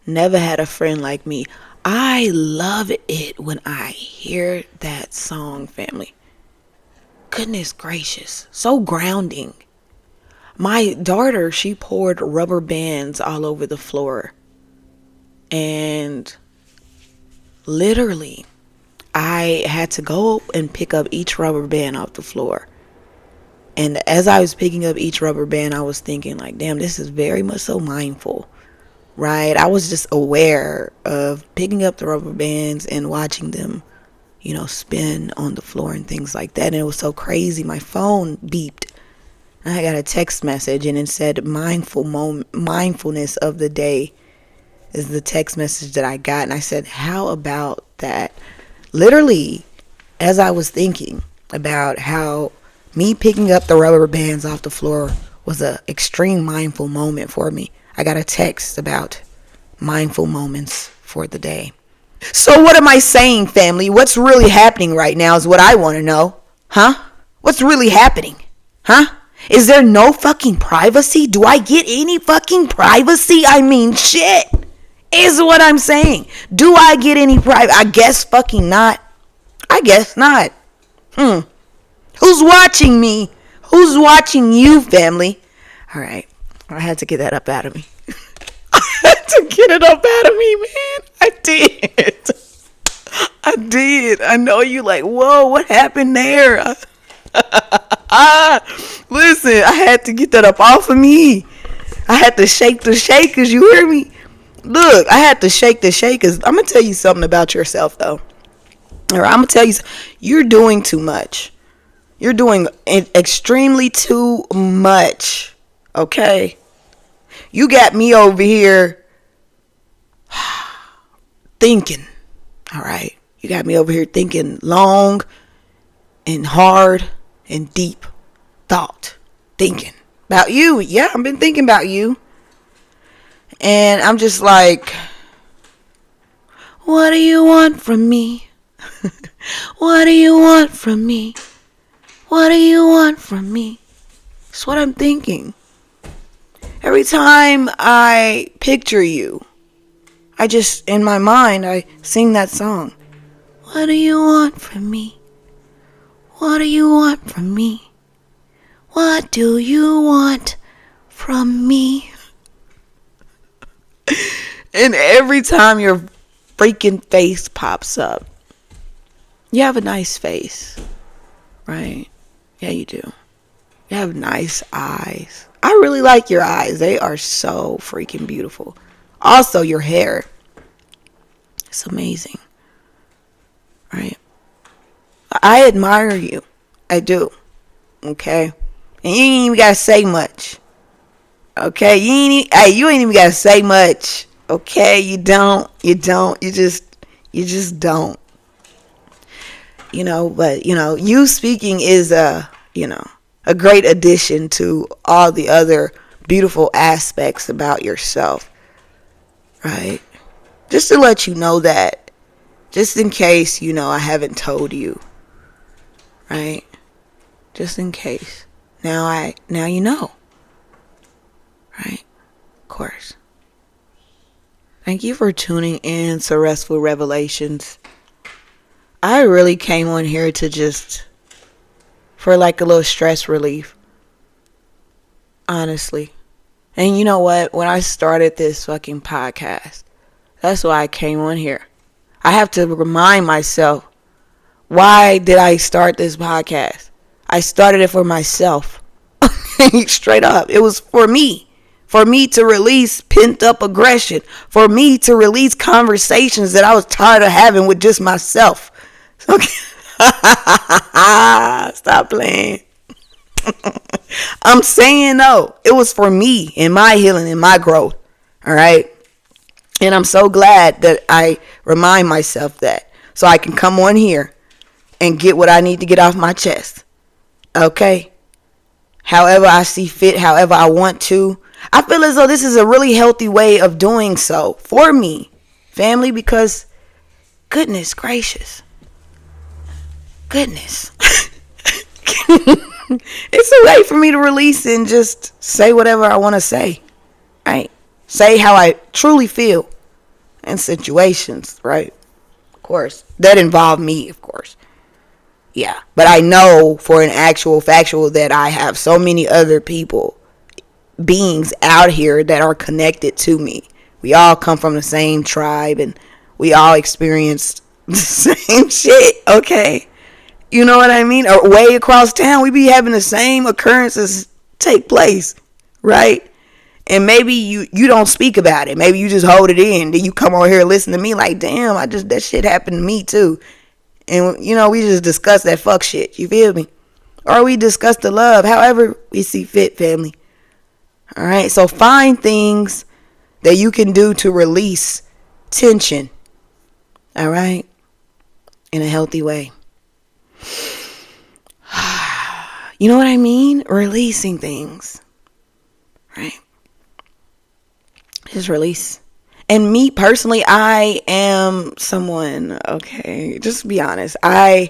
Never had a friend like me. I love it when I hear that song, family. Goodness gracious. So grounding. My daughter, she poured rubber bands all over the floor. And literally, I had to go and pick up each rubber band off the floor. And as I was picking up each rubber band, I was thinking like, damn, this is very much so mindful, right? I was just aware of picking up the rubber bands and watching them, spin on the floor and things like that. And it was so crazy. My phone beeped. I got a text message and it said mindfulness of the day is the text message that I got. And I said, how about that? Literally, as I was thinking about how me picking up the rubber bands off the floor was an extreme mindful moment for me, I got a text about mindful moments for the day. So what am I saying, family? What's really happening right now is what I want to know. Huh? What's really happening? Huh? Is there no fucking privacy? Do I get any fucking privacy? I mean, shit. Is what I'm saying. Do I get any privacy? I guess fucking not. I guess not. Who's watching me? Who's watching you, family? All right. I had to get that up out of me. I had to get it up out of me, man. I did. I know you like, whoa, what happened there? Listen, I had to get that up off of me. I had to shake the shakers, you hear me? Look, I had to shake the shakers. I'm going to tell you something about yourself, though. All right, I'm going to tell you, you're doing too much. You're doing extremely too much, okay? You got me over here thinking, all right? You got me over here thinking long and hard and deep thought, thinking about you. Yeah, I've been thinking about you. And I'm just like, what do you want from me? What do you want from me? What do you want from me? That's what I'm thinking. Every time I picture you, I just, in my mind, I sing that song. What do you want from me? What do you want from me? What do you want from me? And every time your freaking face pops up, you have a nice face, right? Yeah, you do. You have nice eyes. I really like your eyes. They are so freaking beautiful. Also, your hair. It's amazing, right? I admire you. I do. Okay? And you ain't even gotta say much. Okay? You ain't even gotta say much. Okay? You don't. You just don't. But you speaking is a great addition to all the other beautiful aspects about yourself. Right? Just to let you know that. Just in case, I haven't told you. Right? Just in case. Now you know. Right? Of course. Thank you for tuning in to Restful Revelations. I really came on here for like a little stress relief. Honestly. And you know what? When I started this fucking podcast, that's why I came on here. I have to remind myself, why did I start this podcast? I started it for myself. Straight up. It was for me. For me to release pent up aggression. For me to release conversations that I was tired of having with just myself. Okay. Stop playing. I'm saying no. It was for me and my healing and my growth. All right. And I'm so glad that I remind myself that. So I can come on here and get what I need to get off my chest. Okay. However I see fit, however I want to. I feel as though this is a really healthy way of doing so for me, family, because goodness gracious. Goodness. It's a way for me to release and just say whatever I want to say. Right? Say how I truly feel. and situations, right? Of course. That involve me, of course. Yeah. But I know for an actual factual that I have so many other people, beings out here that are connected to me. We all come from the same tribe and we all experienced the same shit, okay? You know what I mean? Or way across town, we be having the same occurrences take place, right? And maybe you don't speak about it. Maybe you just hold it in. Then you come over here and listen to me like, damn, that shit happened to me too. And, we just discuss that fuck shit. You feel me? Or we discuss the love, however we see fit, family. All right? So find things that you can do to release tension. All right? In a healthy way. You know what I mean? Releasing things. Right? Just release. And me personally, I am someone, okay, just be honest. I'll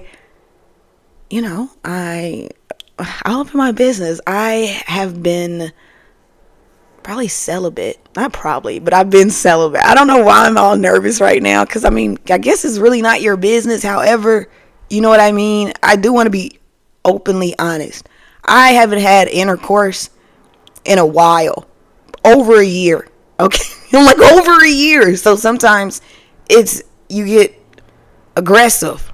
open my business. I have been probably celibate. Not probably, but I've been celibate. I don't know why I'm all nervous right now. Because, I guess it's really not your business. However, you know what I mean? I do want to be openly honest. I haven't had intercourse in a while. Over a year. Okay. I'm like over a year. So sometimes you get aggressive.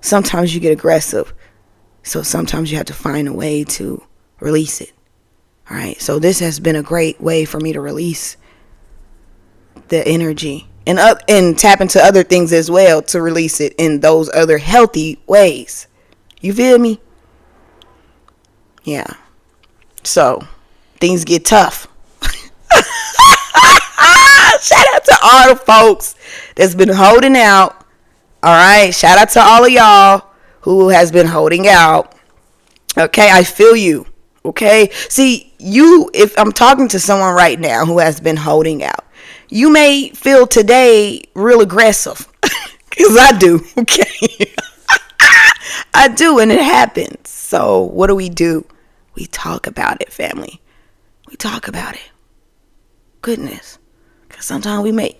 Sometimes you get aggressive. So sometimes you have to find a way to release it. All right. So this has been a great way for me to release the energy and tap into other things as well to release it in those other healthy ways. You feel me? Yeah. So things get tough. Shout out to all the folks that's been holding out. All right. Shout out to all of y'all who has been holding out. Okay. I feel you. Okay. See, if I'm talking to someone right now who has been holding out, you may feel today real aggressive. Because I do. Okay. I do. And it happens. So what do? We talk about it, family. We talk about it. Goodness. Because sometimes we may,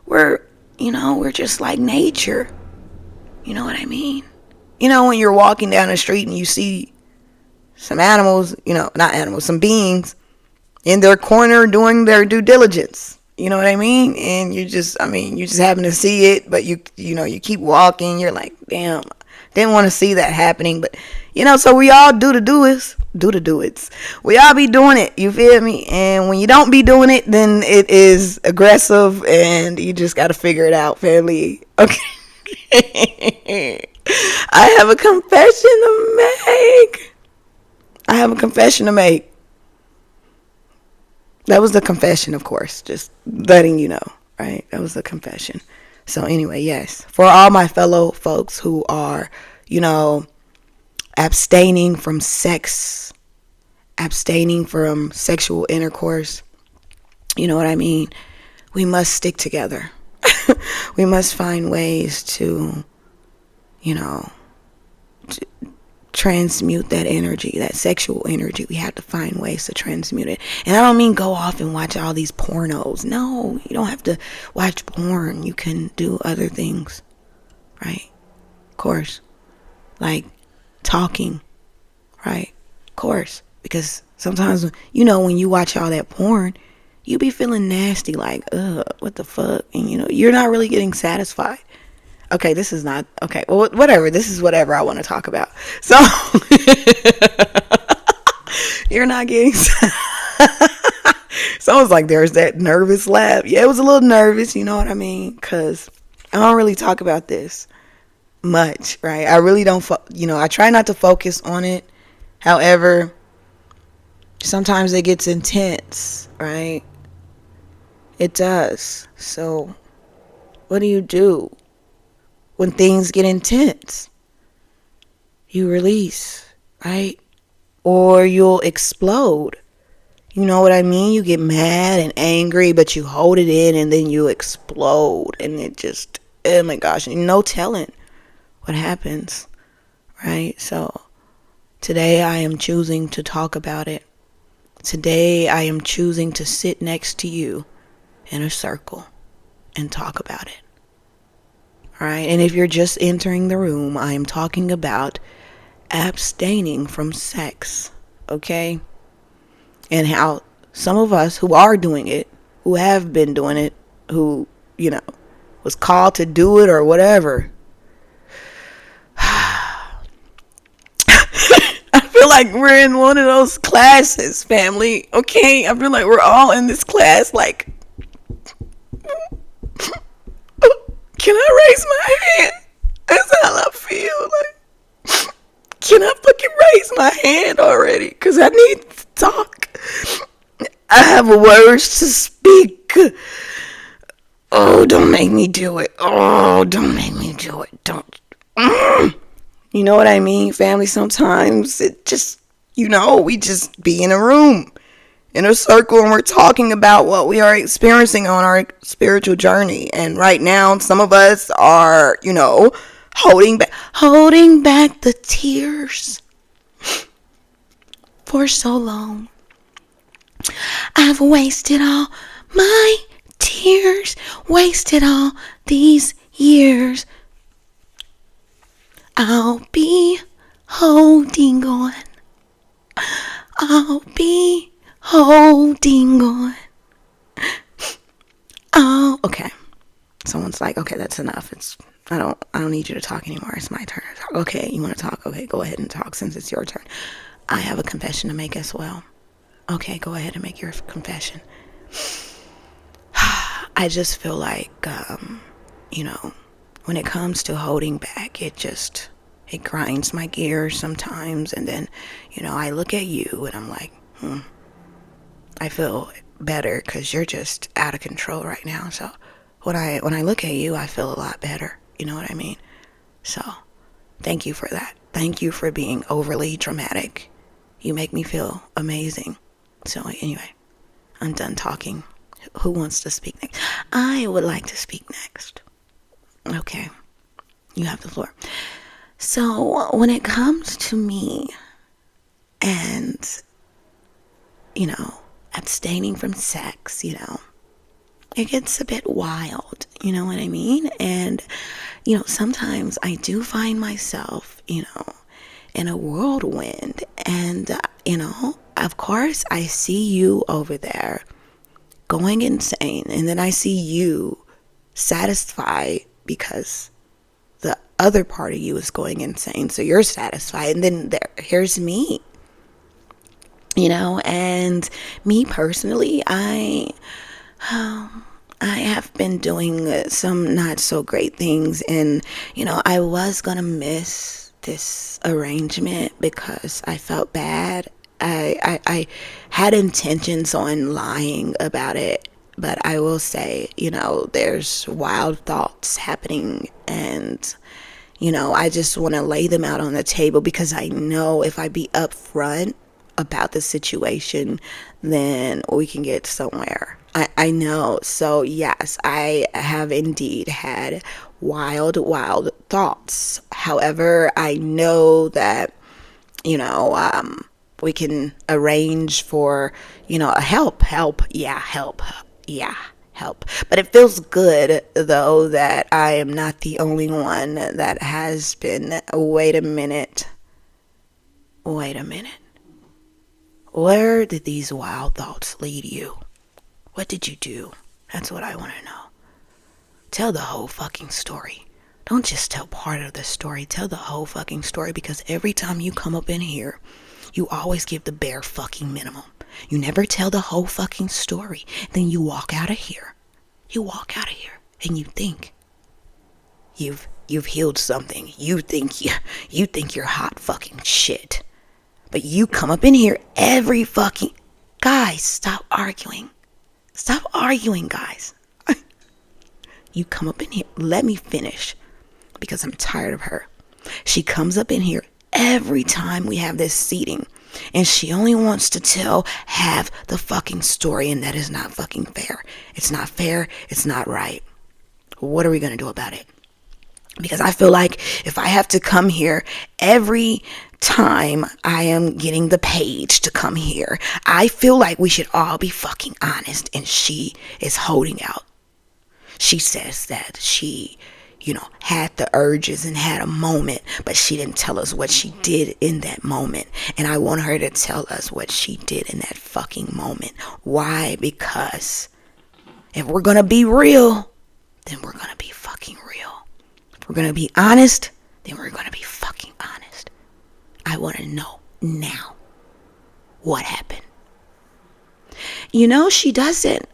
we're just like nature. You know what I mean? When you're walking down the street and you see some animals, not animals, some beings in their corner doing their due diligence. You know what I mean? And you just happen to see it, but you keep walking. You're like, damn, didn't want to see that happening. But, so we all do the do's. We all be doing it. You feel me? And when you don't be doing it, then it is aggressive and you just got to figure it out, family. Okay. I have a confession to make. That was the confession, of course. Just letting you know, right? That was the confession. So anyway, yes. For all my fellow folks who are, abstaining from sex, abstaining from sexual intercourse, you know what I mean? We must stick together. We must find ways to, transmute that energy, that sexual energy. We have to find ways to transmute it. And I don't mean go off and watch all these pornos. No, you don't have to watch porn. You can do other things, right? Of course. Like talking, right? Of course. Because sometimes, when you watch all that porn, you be feeling nasty, like, what the fuck? And, you're not really getting satisfied. Okay, this is not, okay, well, whatever. This is whatever I want to talk about. So, you're not getting, someone's like, there's that nervous laugh. Yeah, it was a little nervous, you know what I mean? Because I don't really talk about this much, right? I really don't, I try not to focus on it. However, sometimes it gets intense, right? It does. So, what do you do when things get intense? You release, right? Or you'll explode. You know what I mean? You get mad and angry, but you hold it in and then you explode. And it just, oh my gosh, no telling what happens, right? So, today I am choosing to talk about it. Today I am choosing to sit next to you in a circle and talk about it. All right. And if you're just entering the room, I am talking about abstaining from sex. Okay. And how some of us who are doing it, who have been doing it, who, was called to do it or whatever. I feel like we're in one of those classes, family. Okay. I feel like we're all in this class. Like, can I raise my hand? That's how I feel. Like, can I fucking raise my hand already? Because I need to talk. I have words to speak. Oh, don't make me do it. Oh, don't make me do it. Don't. You know what I mean, family? Sometimes it just, we just be in a room, in a circle, and we're talking about what we are experiencing on our spiritual journey. And right now, some of us are, holding back the tears for so long. I've wasted all my tears, wasted all these years. I'll be holding on. I'll be holding on. Oh, okay. Someone's like, okay, that's enough. I don't need you to talk anymore. It's my turn to talk. Okay, you want to talk? Okay, go ahead and talk since it's your turn. I have a confession to make as well. Okay, go ahead and make your confession. I just feel like, when it comes to holding back, it grinds my gears sometimes. And then, I look at you and I'm like, I feel better because you're just out of control right now. So when I look at you, I feel a lot better. You know what I mean? So thank you for that. Thank you for being overly dramatic. You make me feel amazing. So anyway, I'm done talking. Who wants to speak next? I would like to speak next. Okay, you have the floor. So when it comes to me and, abstaining from sex, it gets a bit wild, you know what I mean? And, sometimes I do find myself, in a whirlwind. And, of course, I see you over there going insane. And then I see you satisfied because the other part of you is going insane. So you're satisfied. And then here's me. And me personally, I have been doing some not so great things. And, I was going to miss this arrangement because I felt bad. I had intentions on lying about it. But I will say, there's wild thoughts happening. And, I just want to lay them out on the table because I know if I be upfront about the situation, then we can get somewhere. I know. So yes, I have indeed had wild thoughts. However, I know that, we can arrange for, help. But it feels good, though, that I am not the only one that has been. Wait a minute. Where did these wild thoughts lead you? What did you do? That's what I want to know. Tell the whole fucking story. Don't just tell part of the story. Tell the whole fucking story, because every time you come up in here, you always give the bare fucking minimum. You never tell the whole fucking story. Then you walk out of here. And you think you've healed something. You think you're hot fucking shit. But you come up in here every fucking... Guys, stop arguing. Stop arguing, guys. You come up in here. Let me finish, because I'm tired of her. She comes up in here every time we have this seating, and she only wants to tell half the fucking story, and that is not fucking fair. It's not fair. It's not right. What are we going to do about it? Because I feel like if I have to come here every time I am getting the page to come here, I feel like we should all be fucking honest. And she is holding out. She says that she, had the urges and had a moment, but she didn't tell us what she did in that moment. And I want her to tell us what she did in that fucking moment. Why? Because if we're gonna be real, then we're gonna be fucking real. If we're gonna be honest, then we're gonna be fucking honest. I want to know now what happened. She doesn't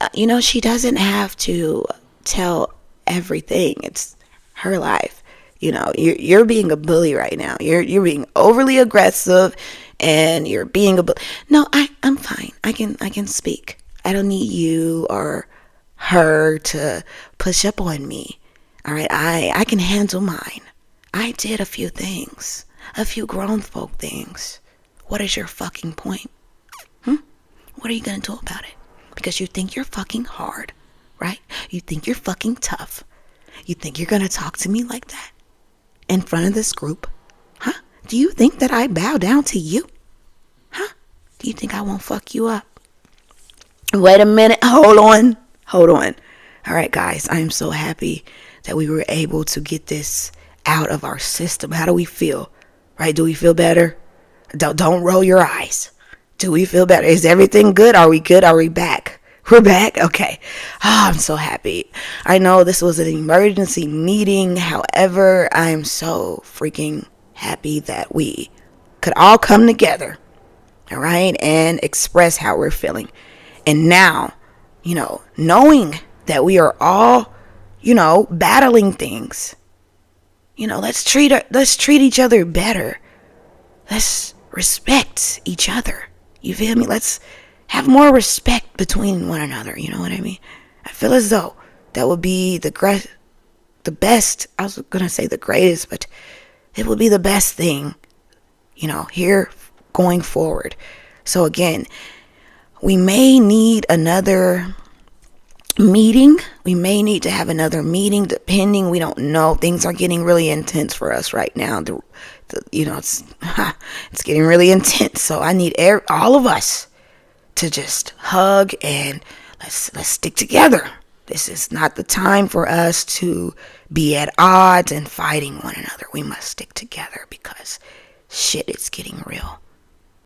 have to tell everything. It's her life. You're being a bully right now. You're being overly aggressive, and you're being a bully. No, I'm fine. I can speak. I don't need you or her to push up on me. All right, I can handle mine. I did a few things, a few grown folk things. What is your fucking point? What are you gonna do about it? Because you think you're fucking hard, right? You think you're fucking tough. You think you're gonna talk to me like that in front of this group? Huh? Do you think that I bow down to you? Huh? Do you think I won't fuck you up? Wait a minute. Hold on. All right, guys. I am so happy that we were able to get this out of our system. How do we feel? Right? Do we feel better? Don't roll your eyes. Do we feel better? Is everything good? Are we good? Are we back? We're back? Okay. I'm so happy. I know this was an emergency meeting. However, I am so freaking happy that we could all come together, all right, and express how we're feeling. And now, knowing that we are all, battling things, let's treat each other better. Let's respect each other. You feel me? Let's have more respect between one another. You know what I mean? I feel as though that would be the best. I was going to say the greatest, but it would be the best thing, here going forward. So again, we may need another meeting. We may need to have another meeting, depending. We don't know. Things are getting really intense for us right now. It's getting really intense. So I need all of us to just hug and let's stick together. This is not the time for us to be at odds and fighting one another. We must stick together because shit is getting real.